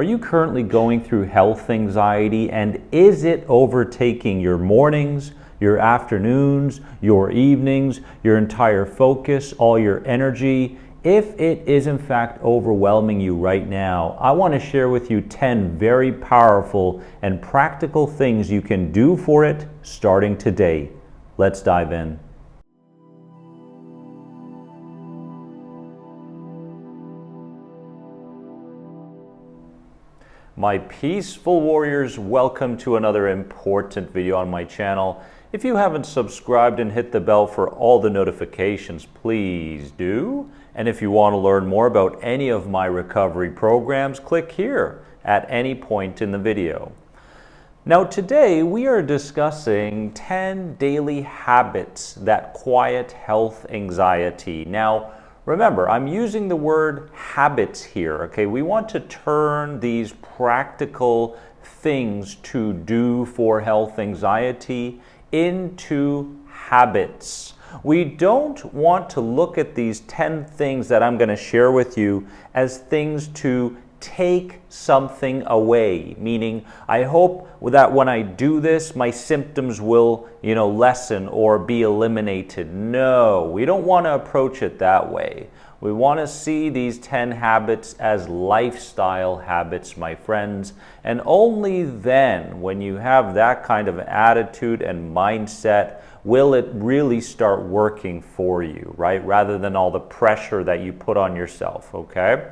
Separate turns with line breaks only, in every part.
Are you currently going through health anxiety, and is it overtaking your mornings, your afternoons, your evenings, your entire focus, all your energy? If it is in fact overwhelming you right now, I want to share with you 10 very powerful and practical things you can do for it starting today. Let's dive in. My peaceful warriors, welcome to another important video on my channel. If you haven't subscribed and hit the bell for all the notifications, please do. And if you want to learn more about any of my recovery programs, click here at any point in the video. Now today we are discussing 10 daily habits that quiet health anxiety. Now remember, I'm using the word habits here, okay? We want to turn these practical things to do for health anxiety into habits. We don't want to look at these 10 things that I'm going to share with you as things to take something away, meaning I hope that when I do this, my symptoms will, lessen or be eliminated. No, we don't want to approach it that way. We want to see these 10 habits as lifestyle habits, my friends, and only then, when you have that kind of attitude and mindset, will it really start working for you, right? Rather than all the pressure that you put on yourself, okay?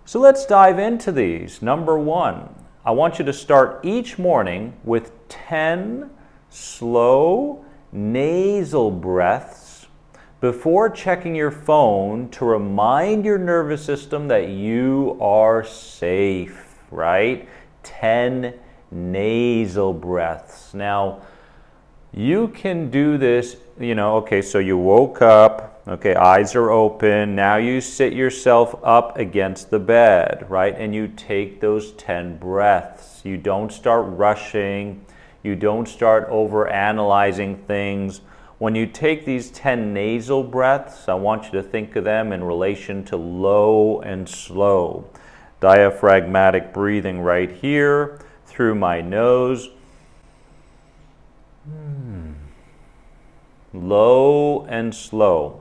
So let's dive into these. Number 1, I want you to start each morning with 10 slow nasal breaths before checking your phone to remind your nervous system that you are safe, right? 10 nasal breaths. Now, you can do this, okay, so you woke up, okay, eyes are open, now you sit yourself up against the bed, right, and you take those 10 breaths. You don't start rushing, you don't start over analyzing things. When you take these 10 nasal breaths, I want you to think of them in relation to low and slow. Diaphragmatic breathing right here, through my nose. Low and slow.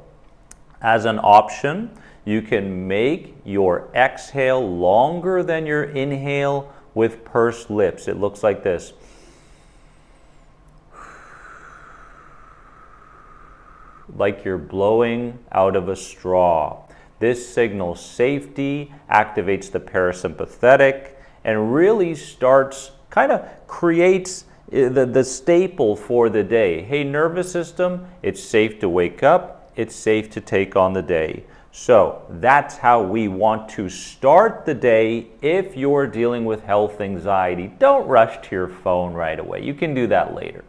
As an option, you can make your exhale longer than your inhale with pursed lips. It looks like this. Like you're blowing out of a straw. This signals safety, activates the parasympathetic, and really creates the staple for the day. Hey, nervous system, it's safe to wake up, it's safe to take on the day. So that's how we want to start the day if you're dealing with health anxiety. Don't rush to your phone right away. You can do that later.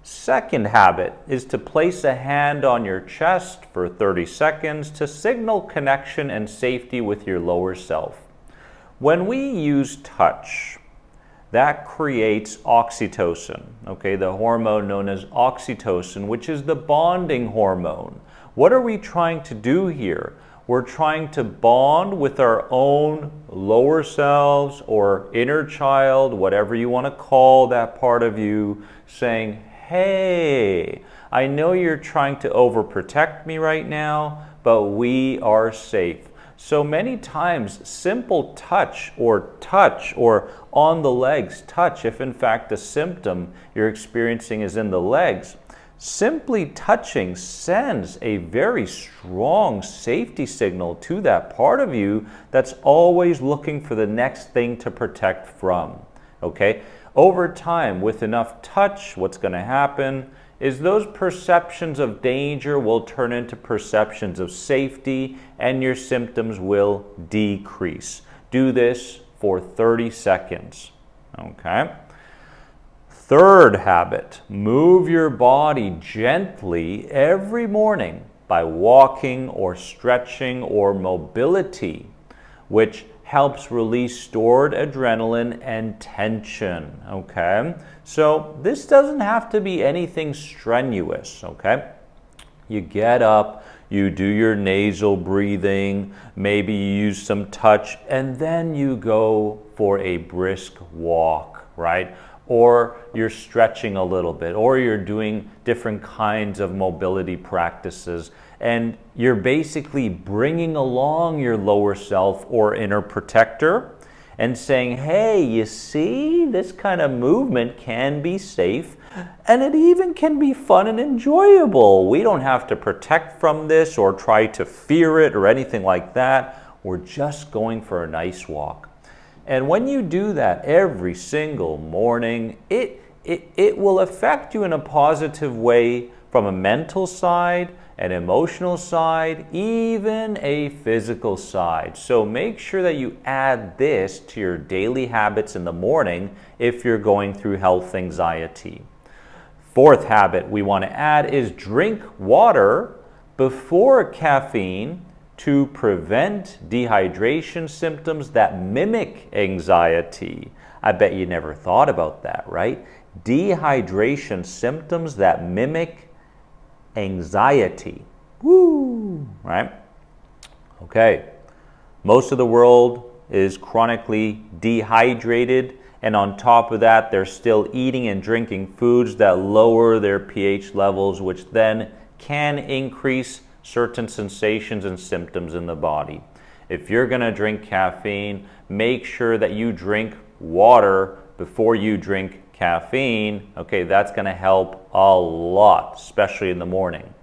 Second habit is to place a hand on your chest for 30 seconds to signal connection and safety with your lower self. When we use touch, that creates oxytocin, okay, the hormone known as oxytocin, which is the bonding hormone. What are we trying to do here? We're trying to bond with our own lower selves or inner child, whatever you want to call that part of you, saying, hey, I know you're trying to overprotect me right now, but we are safe. So many times, simple touch or on the legs touch, if in fact the symptom you're experiencing is in the legs, simply touching sends a very strong safety signal to that part of you that's always looking for the next thing to protect from, okay? Over time, with enough touch, what's going to happen is those perceptions of danger will turn into perceptions of safety and your symptoms will decrease. Do this for 30 seconds, okay? Third habit, move your body gently every morning by walking or stretching or mobility, which helps release stored adrenaline and tension, okay? So this doesn't have to be anything strenuous, okay? You get up, you do your nasal breathing, maybe you use some touch, and then you go for a brisk walk, right? Or you're stretching a little bit, or you're doing different kinds of mobility practices, and you're basically bringing along your lower self or inner protector and saying, hey, you see, this kind of movement can be safe, and it even can be fun and enjoyable. We don't have to protect from this or try to fear it or anything like that. We're just going for a nice walk. And when you do that every single morning, it will affect you in a positive way from a mental side, an emotional side, even a physical side. So make sure that you add this to your daily habits in the morning if you're going through health anxiety. Fourth habit we want to add is drink water before caffeine to prevent dehydration symptoms that mimic anxiety. I bet you never thought about that, right? Dehydration symptoms that mimic anxiety. Woo! Right? Okay. Most of the world is chronically dehydrated, and on top of that, they're still eating and drinking foods that lower their pH levels, which then can increase certain sensations and symptoms in the body. If you're going to drink caffeine, make sure that you drink water before you drink caffeine. Okay, that's going to help a lot, especially in the morning.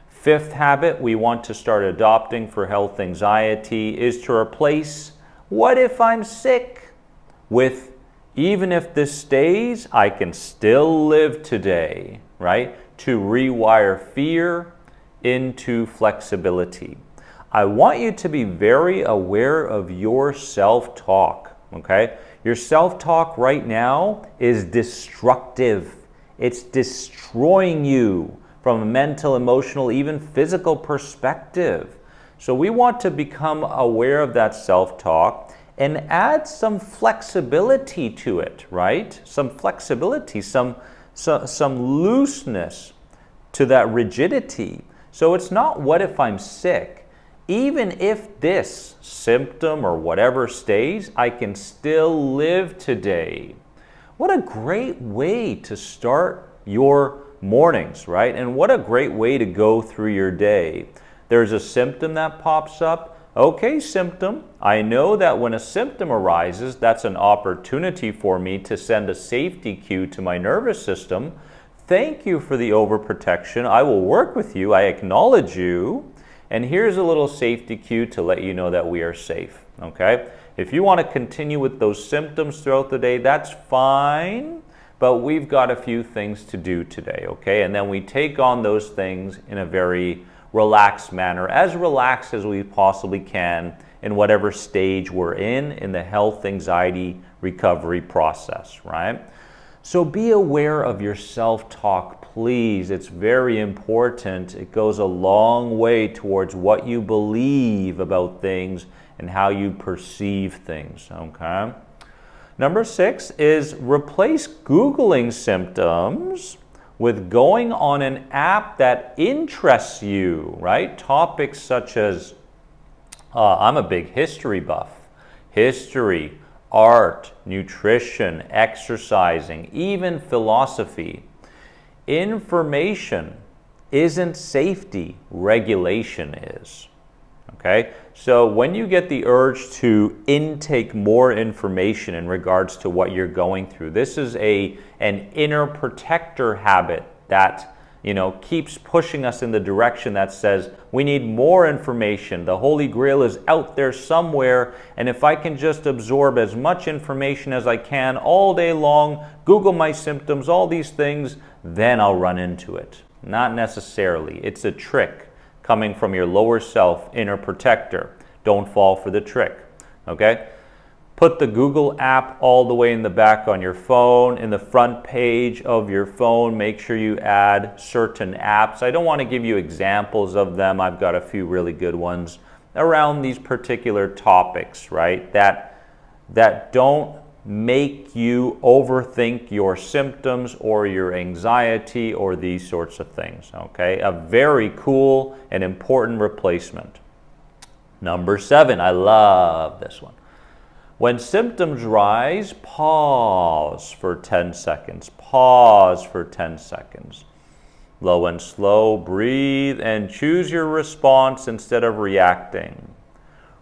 Fifth habit we want to start adopting for health anxiety is to replace "what if I'm sick" with "even if this stays, I can still live today," right? To rewire fear into flexibility. I want you to be very aware of your self-talk, okay? Your self-talk right now is destructive. It's destroying you from a mental, emotional, even physical perspective. So we want to become aware of that self-talk and add some flexibility to it, right? Some flexibility, some looseness to that rigidity. So it's not "what if I'm sick?" Even if this symptom or whatever stays, I can still live today. What a great way to start your mornings, right? And what a great way to go through your day. There's a symptom that pops up. Okay, symptom, I know that when a symptom arises, that's an opportunity for me to send a safety cue to my nervous system. Thank you for the overprotection. I will work with you. I acknowledge you. And here's a little safety cue to let you know that we are safe, okay? If you want to continue with those symptoms throughout the day, that's fine, but we've got a few things to do today, okay? And then we take on those things in a very relaxed manner, as relaxed as we possibly can in whatever stage we're in the health anxiety recovery process, right? So be aware of your self-talk, please. It's very important. It goes a long way towards what you believe about things and how you perceive things, okay? Number 6 is replace Googling symptoms with going on an app that interests you, right? Topics such as, I'm a big history buff. History, art, nutrition, exercising, even philosophy. Information isn't safety, regulation is. Okay? So when you get the urge to intake more information in regards to what you're going through, this is an inner protector habit that keeps pushing us in the direction that says we need more information. The Holy Grail is out there somewhere, and if I can just absorb as much information as I can all day long, Google my symptoms, all these things, then I'll run into it. Not necessarily. It's a trick coming from your lower self, inner protector. Don't fall for the trick, okay? Put the Google app all the way in the back on your phone. In the front page of your phone, make sure you add certain apps. I don't want to give you examples of them. I've got a few really good ones around these particular topics, right? That don't make you overthink your symptoms or your anxiety or these sorts of things, okay? A very cool and important replacement. Number 7, I love this one. When symptoms rise, pause for 10 seconds. Pause for 10 seconds. Low and slow, breathe, and choose your response instead of reacting.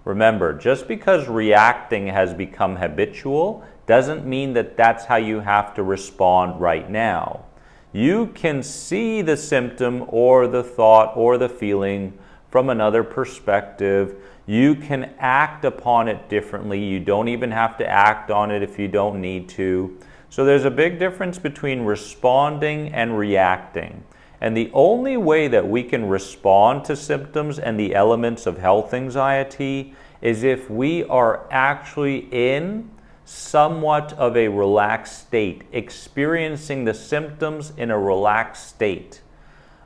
Remember, just because reacting has become habitual doesn't mean that that's how you have to respond right now. You can see the symptom or the thought or the feeling from another perspective. You can act upon it differently. You don't even have to act on it if you don't need to. So there's a big difference between responding and reacting. And the only way that we can respond to symptoms and the elements of health anxiety is if we are actually in somewhat of a relaxed state, experiencing the symptoms in a relaxed state.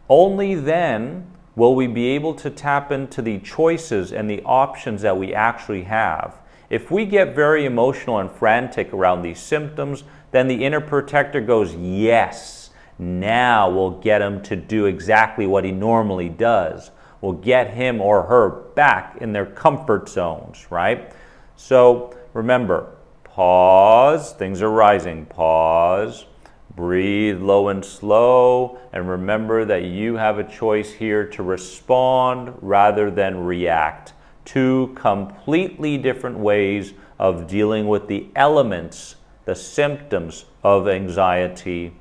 Only then will we be able to tap into the choices and the options that we actually have. If we get very emotional and frantic around these symptoms, then the inner protector goes, yes. Now we'll get him to do exactly what he normally does. We'll get him or her back in their comfort zones, right? So remember, pause, things are rising, pause, breathe low and slow, and remember that you have a choice here to respond rather than react. 2 completely different ways of dealing with the elements, the symptoms of anxiety.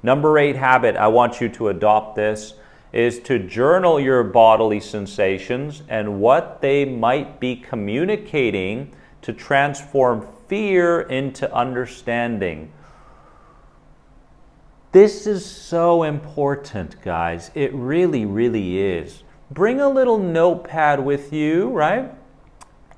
Number 8 habit, I want you to adopt this, is to journal your bodily sensations and what they might be communicating to transform fear into understanding. This is so important, guys. It really, really is. Bring a little notepad with you, right?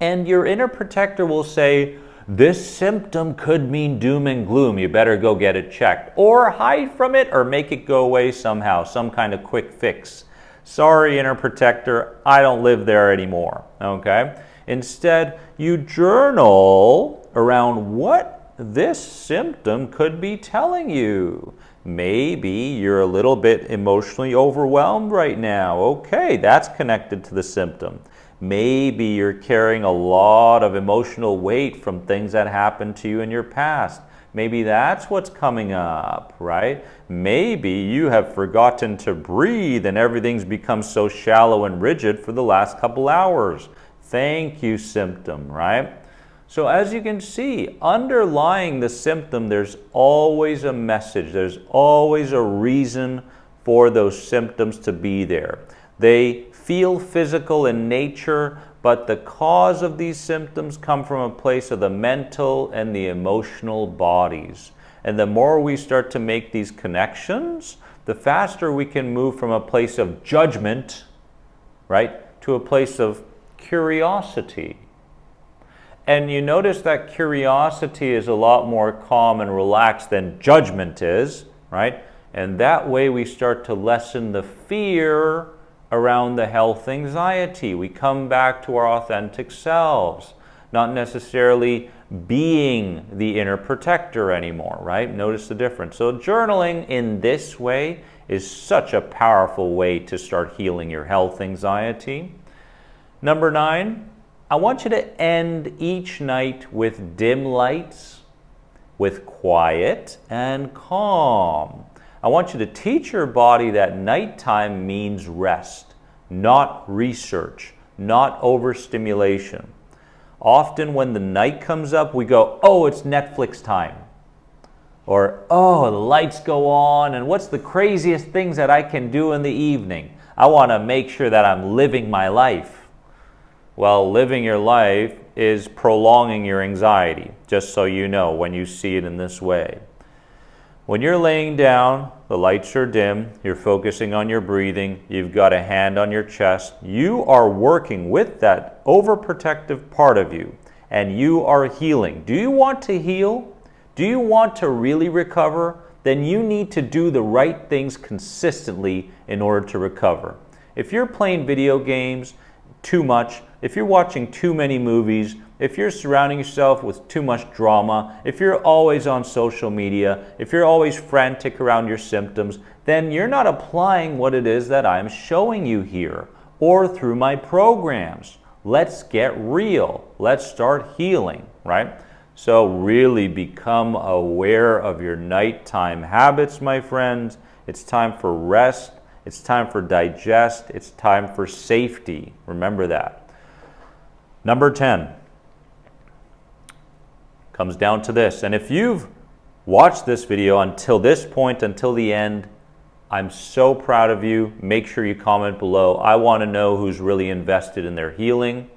And your inner protector will say, this symptom could mean doom and gloom. You better go get it checked. Or hide from it or make it go away somehow, some kind of quick fix. Sorry, inner protector, I don't live there anymore, okay? Instead, you journal around what this symptom could be telling you. Maybe you're a little bit emotionally overwhelmed right now. Okay, that's connected to the symptom. Maybe you're carrying a lot of emotional weight from things that happened to you in your past. Maybe that's what's coming up, right? Maybe you have forgotten to breathe and everything's become so shallow and rigid for the last couple hours. Thank you, symptom, right? So as you can see, underlying the symptom, there's always a message. There's always a reason for those symptoms to be there. They feel physical in nature, but the cause of these symptoms come from a place of the mental and the emotional bodies. And the more we start to make these connections, the faster we can move from a place of judgment, right, to a place of curiosity. And you notice that curiosity is a lot more calm and relaxed than judgment is, right? And that way we start to lessen the fear around the health anxiety. We come back to our authentic selves, not necessarily being the inner protector anymore, right? Notice the difference. So journaling in this way is such a powerful way to start healing your health anxiety. Number 9, I want you to end each night with dim lights, with quiet and calm. I want you to teach your body that nighttime means rest, not research, not overstimulation. Often when the night comes up, we go, oh, it's Netflix time. Or, oh, the lights go on, and what's the craziest things that I can do in the evening? I want to make sure that I'm living my life. Well, living your life is prolonging your anxiety, just so you know when you see it in this way. When you're laying down, the lights are dim, you're focusing on your breathing, you've got a hand on your chest, you are working with that overprotective part of you, and you are healing. Do you want to heal? Do you want to really recover? Then you need to do the right things consistently in order to recover. If you're playing video games too much, if you're watching too many movies, if you're surrounding yourself with too much drama, if you're always on social media, if you're always frantic around your symptoms, then you're not applying what it is that I'm showing you here or through my programs. Let's get real. Let's start healing, right? So really become aware of your nighttime habits, my friends. It's time for rest. It's time for digest. It's time for safety. Remember that. Number 10 comes down to this. And if you've watched this video until this point, until the end, I'm so proud of you. Make sure you comment below. I want to know who's really invested in their healing.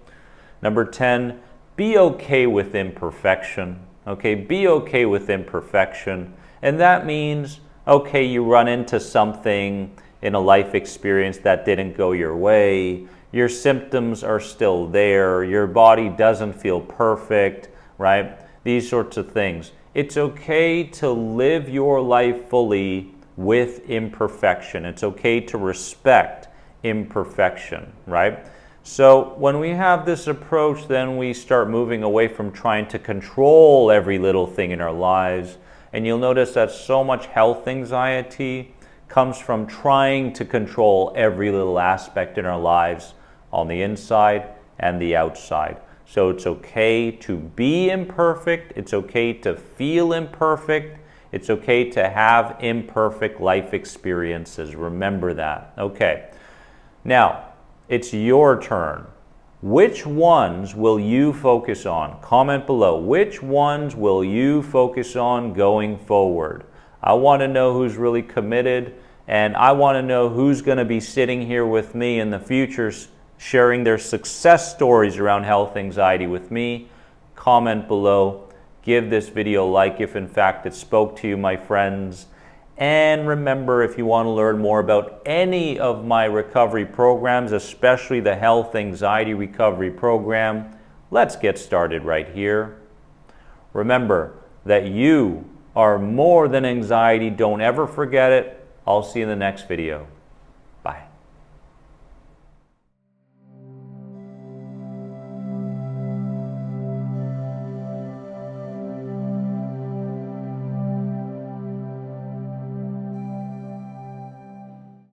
Number 10, be okay with imperfection. Okay, be okay with imperfection. And that means, okay, you run into something in a life experience that didn't go your way. Your symptoms are still there. Your body doesn't feel perfect, right? These sorts of things. It's okay to live your life fully with imperfection. It's okay to respect imperfection, right? So when we have this approach, then we start moving away from trying to control every little thing in our lives. And you'll notice that so much health anxiety comes from trying to control every little aspect in our lives on the inside and the outside. So it's okay to be imperfect. It's okay to feel imperfect. It's okay to have imperfect life experiences. Remember that. Okay. Now, it's your turn. Which ones will you focus on? Comment below. Which ones will you focus on going forward? I want to know who's really committed, and I want to know who's going to be sitting here with me in the future sharing their success stories around health anxiety with me. Comment below. Give this video a like if in fact it spoke to you, my friends. And remember, if you want to learn more about any of my recovery programs, especially the health anxiety recovery program, let's get started right here. Remember that you are more than anxiety. Don't ever forget it. I'll see you in the next video.